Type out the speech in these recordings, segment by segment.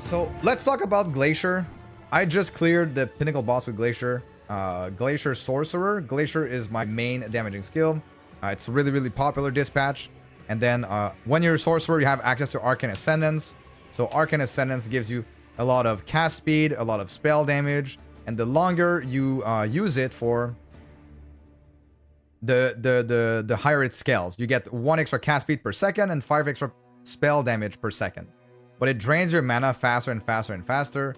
So let's talk about Glacier. I just cleared the pinnacle boss with Glacier. Glacier Sorcerer. Glacier is my main damaging skill. It's a really popular dispatch. And then when you're a sorcerer, you have access to Arcane Ascendance. So Arcane Ascendance gives you a lot of cast speed, a lot of spell damage, and the longer you use it for, the higher it scales. You get 1 extra cast speed per second and 5 extra spell damage per second. But it drains your mana faster and faster and faster.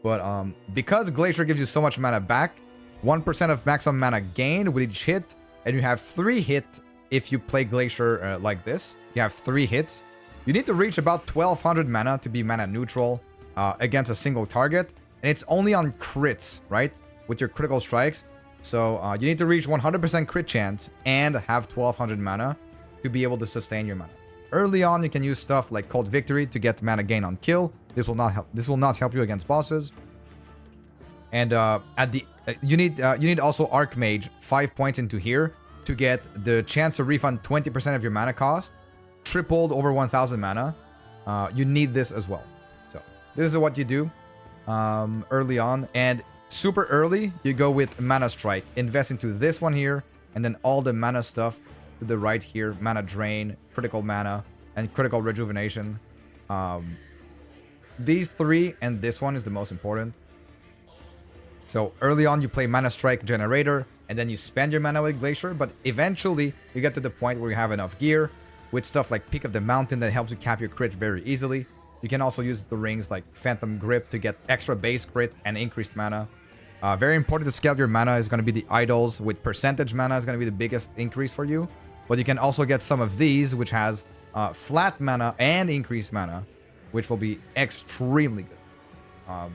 But because Glacier gives you so much mana back, 1% of maximum mana gained with each hit, and you have 3 hits if you play Glacier like this. You have 3 hits. You need to reach about 1200 mana to be mana neutral against a single target. And it's only on crits, right? With your critical strikes. So you need to reach 100% crit chance and have 1200 mana to be able to sustain your mana. Early on, you can use stuff like Cold Victory to get mana gain on kill. This will not help. This will not help you against bosses. And you need also Archmage 5 points into here to get the chance to refund 20% of your mana cost, tripled over 1000 mana. You need this as well. So this is what you do early on, and super early you go with Mana Strike. Invest into this one here, and then all the mana stuff to the right here: mana drain, critical mana, and critical rejuvenation. These 3 and this one is the most important. So early on you play Mana Strike Generator, and then you spend your mana with Glacier, but eventually you get to the point where you have enough gear with stuff like Peak of the Mountain that helps you cap your crit very easily. You can also use the rings like Phantom Grip to get extra base crit and increased mana. Very important to scale your mana is going to be the idols, with percentage mana is going to be the biggest increase for you. But you can also get some of these, which has flat mana and increased mana, which will be extremely good.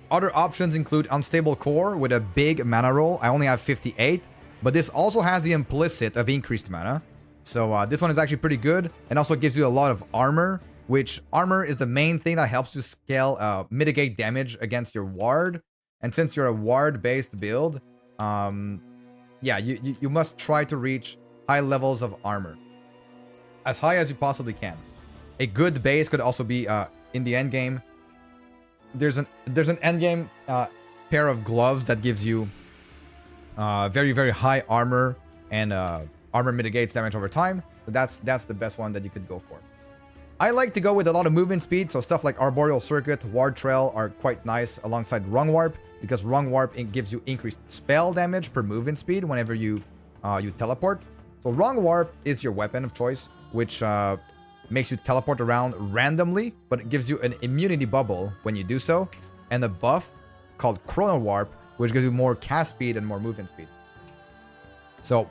Other options include Unstable Core with a big mana roll. I only have 58, but this also has the implicit of increased mana. So this one is actually pretty good, and also gives you a lot of armor, which armor is the main thing that helps you scale, mitigate damage against your ward. And since you're a ward-based build, yeah, you must try to reach high levels of armor, as high as you possibly can. A good base could also be in the end game. There's an end game pair of gloves that gives you very high armor, and armor mitigates damage over time. But that's the best one that you could go for. I like to go with a lot of movement speed, so stuff like Arboreal Circuit, Ward Trail are quite nice alongside Rung Warp, because Rung Warp gives you increased spell damage per movement speed whenever you teleport. So Rung Warp is your weapon of choice, which makes you teleport around randomly, but it gives you an immunity bubble when you do so, and a buff called Chrono Warp, which gives you more cast speed and more movement speed. So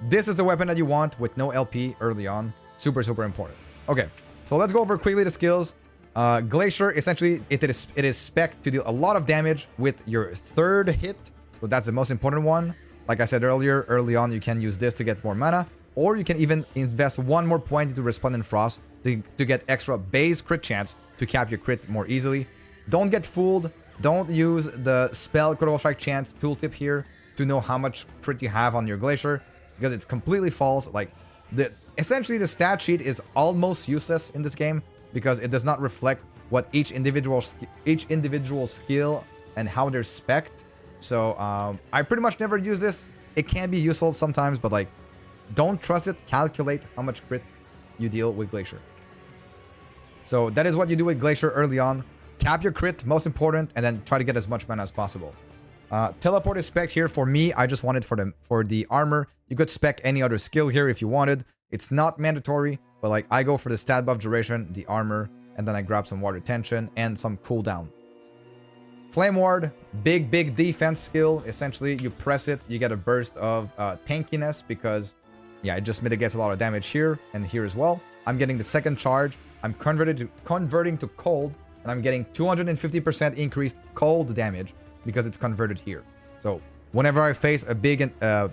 this is the weapon that you want with no LP early on. Super important. Okay, so let's go over quickly the skills. Glacier, essentially, it is spec to deal a lot of damage with your 3rd hit, so that's the most important one. Like I said earlier, early on you can use this to get more mana, or you can even invest 1 more point into Resplendent Frost to get extra base crit chance to cap your crit more easily. Don't get fooled. Don't use the spell critical strike chance tooltip here to know how much crit you have on your Glacier, because it's completely false. Like, essentially the stat sheet is almost useless in this game, because it does not reflect what each individual skill and how they're spec'd. So I pretty much never use this. It can be useful sometimes, but like, don't trust it. Calculate how much crit you deal with Glacier. So that is what you do with Glacier early on. Cap your crit, most important, and then try to get as much mana as possible. Teleport is spec here for me. I just wanted for the armor. You could spec any other skill here if you wanted. It's not mandatory, but like, I go for the stat buff duration, the armor, and then I grab some water retention and some cooldown. Flame Ward, big defense skill. Essentially, you press it, you get a burst of tankiness, because yeah, it just mitigates a lot of damage here and here as well. I'm getting the 2nd charge. I'm converting to cold, and I'm getting 250% increased cold damage because it's converted here. So whenever I face a big a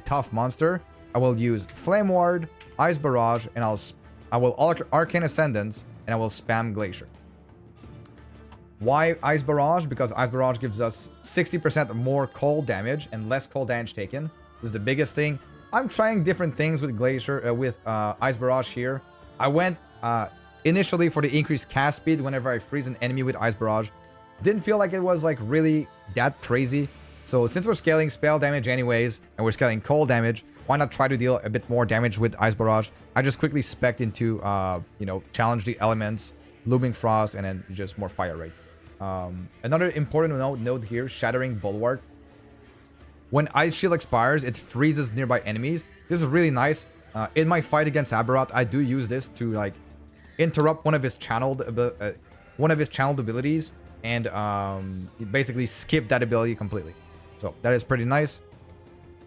tough monster, I will use Flame Ward, Ice Barrage, and I will Arcane Ascendance, and I will spam Glacier. Why Ice Barrage? Because Ice Barrage gives us 60% more cold damage and less cold damage taken. This is the biggest thing. I'm trying different things with Glacier, with Ice Barrage here. I went initially for the increased cast speed whenever I freeze an enemy with Ice Barrage. Didn't feel like it was like really that crazy. So since we're scaling spell damage anyways, and we're scaling cold damage, why not try to deal a bit more damage with Ice Barrage? I just quickly spec'd into, you know, challenge the elements, Looming Frost, and then just more fire rate. Another important note here, Shattering Bulwark. When Ice Shield expires, it freezes nearby enemies. This is really nice. In my fight against Aberroth, I do use this to like interrupt one of his channeled abilities and basically skip that ability completely. So that is pretty nice.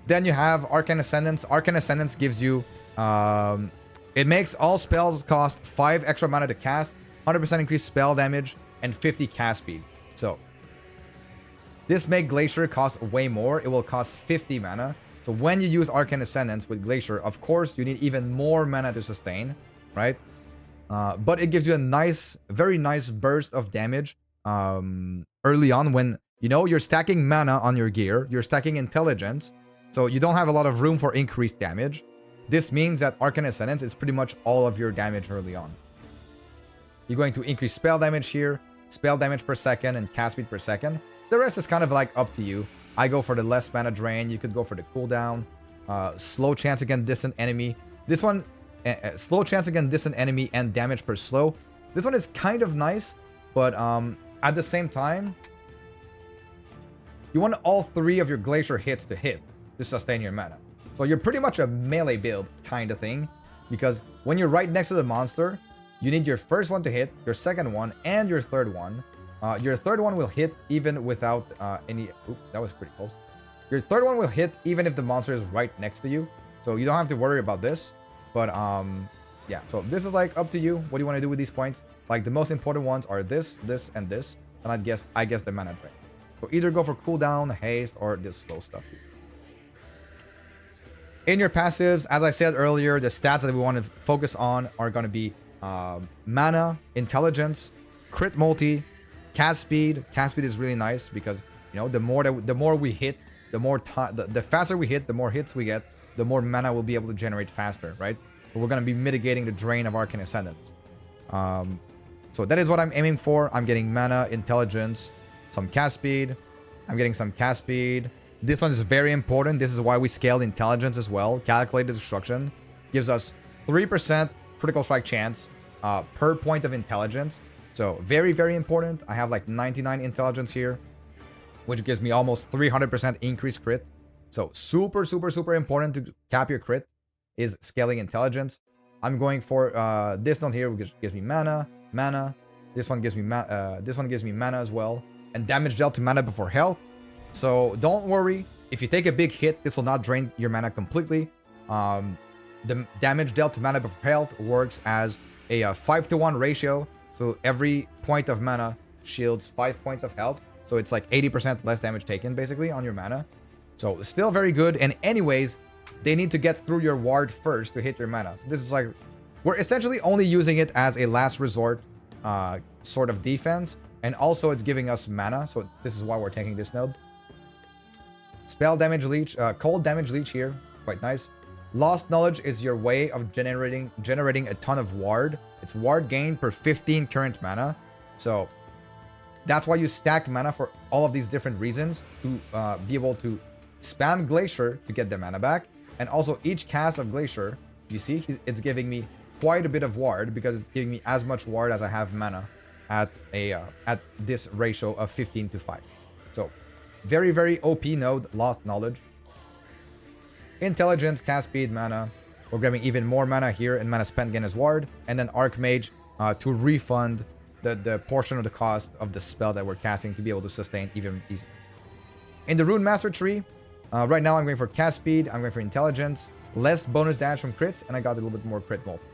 Then you have Arcane Ascendance. Arcane Ascendance gives you it makes all spells cost 5 extra mana to cast, 100% increased spell damage, and 50 cast speed. So this makes Glacier cost way more. It will cost 50 mana. So when you use Arcane Ascendance with Glacier, of course, you need even more mana to sustain, right? But it gives you a nice, very nice burst of damage early on when, you know, you're stacking mana on your gear, you're stacking intelligence, so you don't have a lot of room for increased damage. This means that Arcane Ascendance is pretty much all of your damage early on. You're going to increase spell damage here, spell damage per second, and cast speed per second. The rest is kind of like up to you. I go for the less mana drain. You could go for the cooldown. Slow chance against distant enemy. This one, slow chance against distant enemy and damage per slow. This one is kind of nice, but at the same time, you want all 3 of your Glacier hits to hit to sustain your mana. So you're pretty much a melee build kind of thing, because when you're right next to the monster, you need your first one to hit, your second one, and your third one. Your third one will hit even without any... Oop, that was pretty close. Your third one will hit even if the monster is right next to you. So you don't have to worry about this. But, yeah. So this is like up to you. What do you want to do with these points? Like the most important ones are this, this, and this. And I guess the mana drain. So either go for cooldown, haste, or this slow stuff here. In your passives, as I said earlier, the stats that we want to focus on are going to be mana, intelligence, crit multi, cast speed. Cast speed is really nice because, you know, the more we hit, the more the faster we hit, the more hits we get, the more mana we'll be able to generate faster, right? So we're going to be mitigating the drain of Arcane Ascendance. So that is what I'm aiming for. I'm getting mana, intelligence, some cast speed. I'm getting some cast speed. This one is very important. This is why we scaled intelligence as well. Calculated destruction gives us 3% critical strike chance per point of intelligence. So very, very important. I have like 99 intelligence here, which gives me almost 300% increased crit. So super, super, super important to cap your crit is scaling intelligence. I'm going for this one here, which gives me mana. This one gives me mana as well, and damage dealt to mana before health. So don't worry, if you take a big hit, this will not drain your mana completely. The damage dealt to mana before health works as a 5-to-1 ratio. So every point of mana shields 5 points of health. So it's like 80% less damage taken basically on your mana. So still very good. And anyways, they need to get through your ward first to hit your mana. So this is like, we're essentially only using it as a last resort sort of defense. And also it's giving us mana. So this is why we're taking this node. Spell damage leech, cold damage leech here. Quite nice. Lost knowledge is your way of generating a ton of ward. It's ward gain per 15 current mana. So that's why you stack mana for all of these different reasons, to be able to spam Glacier to get the mana back. And also each cast of Glacier, you see, it's giving me quite a bit of ward because it's giving me as much ward as I have mana at this ratio of 15-5. So very, very OP node, Lost Knowledge. Intelligence, cast speed, mana. We're grabbing even more mana here and mana spent again as ward. And then Archmage to refund the portion of the cost of the spell that we're casting to be able to sustain even easier. In the Rune Master tree, right now I'm going for cast speed, I'm going for intelligence, less bonus damage from crits, and I got a little bit more crit multi.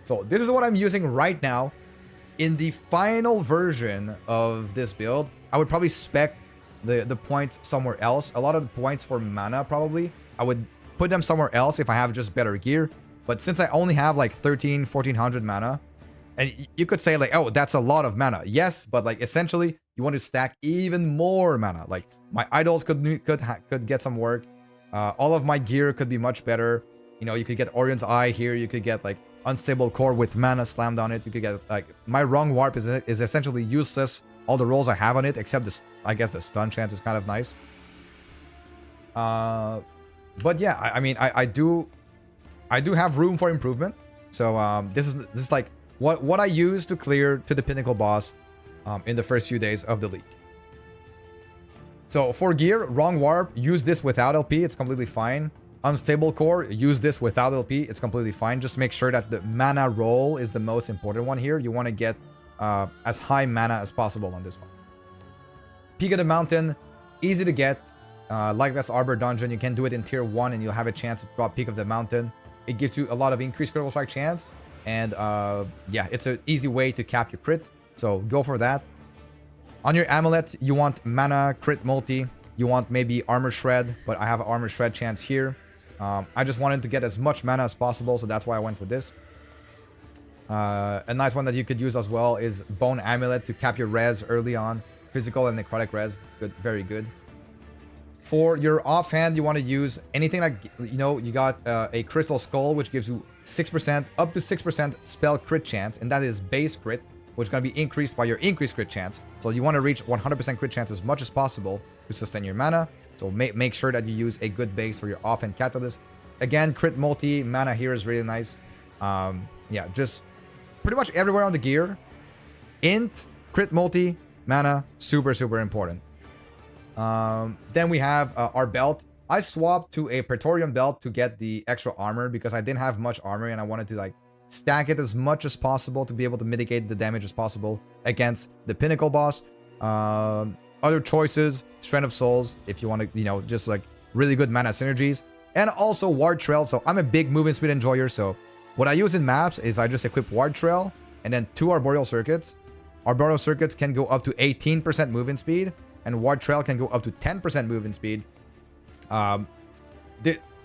So this is what I'm using right now. In the final version of this build, I would probably spec the points somewhere else. A lot of the points for mana, probably, I would put them somewhere else if I have just better gear. But since I only have like 1400 mana, and you could say like, oh, that's a lot of mana. Yes, but like essentially you want to stack even more mana. Like my idols could get some work. All of my gear could be much better. You know, you could get Orion's Eye here. You could get like unstable core with mana slammed on it. You could get like my wrong warp is essentially useless. All the rolls I have on it, except the, I guess the stun chance is kind of nice. But yeah, I mean I do have room for improvement. So this is like what I use to clear to the pinnacle boss in the first few days of the league. So for gear, wrong warp, use this without LP, it's completely fine. Unstable core, use this without LP, it's completely fine. Just make sure that the mana roll is the most important one here. You want to get as high mana as possible on this one. Peak of the Mountain, easy to get. Like this Arbor Dungeon, you can do it in tier 1 and you'll have a chance to drop Peak of the Mountain. It gives you a lot of increased critical strike chance. And yeah, it's an easy way to cap your crit. So go for that. On your amulet, you want mana crit multi. You want maybe armor shred, but I have armor shred chance here. I just wanted to get as much mana as possible, so that's why I went with this. A nice one that you could use as well is Bone Amulet to cap your res early on. Physical and necrotic res, good, very good. For your offhand, you want to use anything like, you know, you got a Crystal Skull, which gives you 6%, up to 6% spell crit chance, and that is base crit, which is going to be increased by your increased crit chance. So you want to reach 100% crit chance as much as possible to sustain your mana. So make sure that you use a good base for your offhand catalyst. Again, crit multi, mana here is really nice. Yeah, just pretty much everywhere on the gear. Int, crit multi, mana, super, super important. Then we have our belt. I swapped to a Praetorian belt to get the extra armor because I didn't have much armor and I wanted to like stack it as much as possible to be able to mitigate the damage as possible against the pinnacle boss. Other choices, Strength of Souls, if you want to, you know, just like really good mana synergies. And also Ward Trail. So I'm a big movement speed enjoyer. So what I use in maps is I just equip Ward Trail and then 2 Arboreal Circuits. Arboreal Circuits can go up to 18% movement speed. And Ward Trail can go up to 10% movement speed.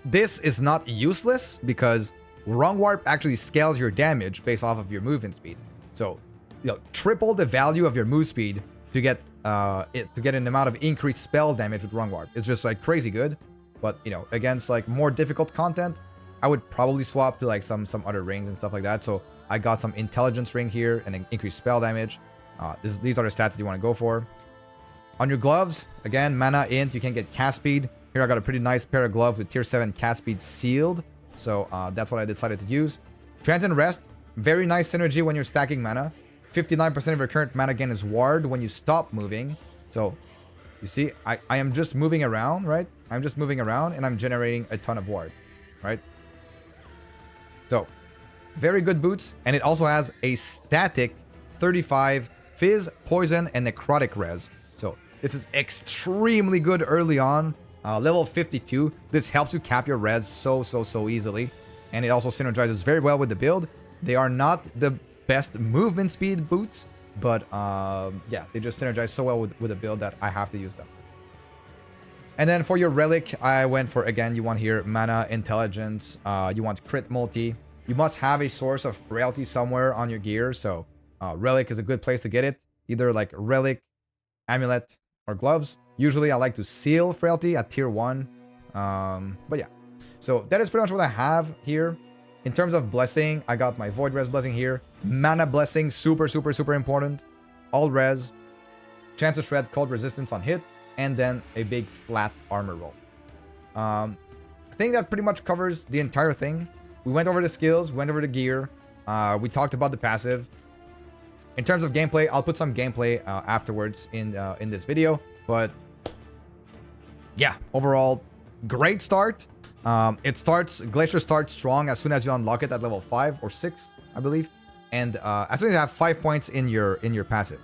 This is not useless because Wrong Warp actually scales your damage based off of your movement speed. So, you know, triple the value of your move speed to get an amount of increased spell damage with Wrong Warp. It's just like crazy good. But, you know, against like more difficult content, I would probably swap to like some other rings and stuff like that. So I got some intelligence ring here and then increased spell damage. These are the stats that you want to go for. On your gloves, again, mana int, you can get cast speed. Here I got a pretty nice pair of gloves with tier 7 cast speed sealed. So that's what I decided to use. Transient Rest, very nice synergy when you're stacking mana. 59% of your current mana gain is ward when you stop moving. So you see, I am just moving around, right? I'm just moving around and I'm generating a ton of ward, right? So very good boots. And it also has a static 35 fizz, poison, and necrotic res. So this is extremely good early on. Level 52. This helps you cap your res so easily. And it also synergizes very well with the build. They are not the best movement speed boots, but yeah, they just synergize so well with the build that I have to use them. And then for your relic, I went for, again, you want here mana, intelligence, you want crit multi. You must have a source of frailty somewhere on your gear, so relic is a good place to get it. Either like relic, amulet, or gloves. Usually I like to seal frailty at tier 1. But yeah. So that is pretty much what I have here. In terms of blessing, I got my void res blessing here. Mana blessing, super important. All res. Chance to shred, cold resistance on hit. And then a big flat armor roll. I think that pretty much covers the entire thing. We went over the skills, went over the gear. We talked about the passive. In terms of gameplay, I'll put some gameplay afterwards in this video. But yeah, overall, great start. Glacier starts strong as soon as you unlock it at level 5 or 6, I believe. And as soon as you have 5 points in your passive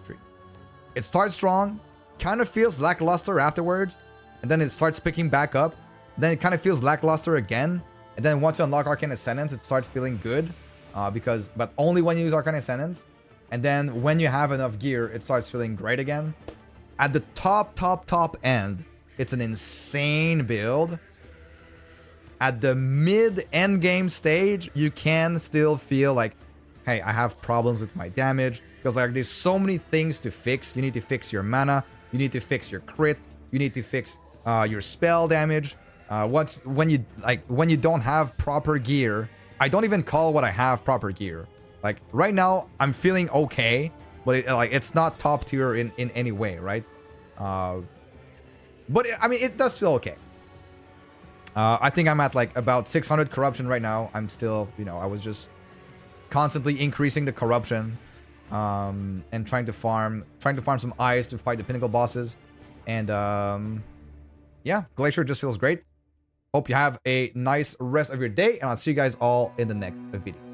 tree. It starts strong, kind of feels lackluster afterwards, and then it starts picking back up. Then it kind of feels lackluster again. And then once you unlock Arcane Ascendance, it starts feeling good. But only when you use Arcane Ascendance. And then when you have enough gear, it starts feeling great again. At the top end, it's an insane build. At the mid-end game stage, you can still feel like, hey, I have problems with my damage. Because like there's so many things to fix. You need to fix your mana. You need to fix your crit. You need to fix your spell damage. When you don't have proper gear I don't even call what I have proper gear. Like right now, I'm feeling okay, but it's not top tier in any way, right? But I mean, it does feel okay. I think I'm at like about 600 corruption right now. I'm still, I was just constantly increasing the corruption, and trying to farm some eyes to fight the pinnacle bosses, and yeah, Glacier just feels great. Hope you have a nice rest of your day, and I'll see you guys all in the next video.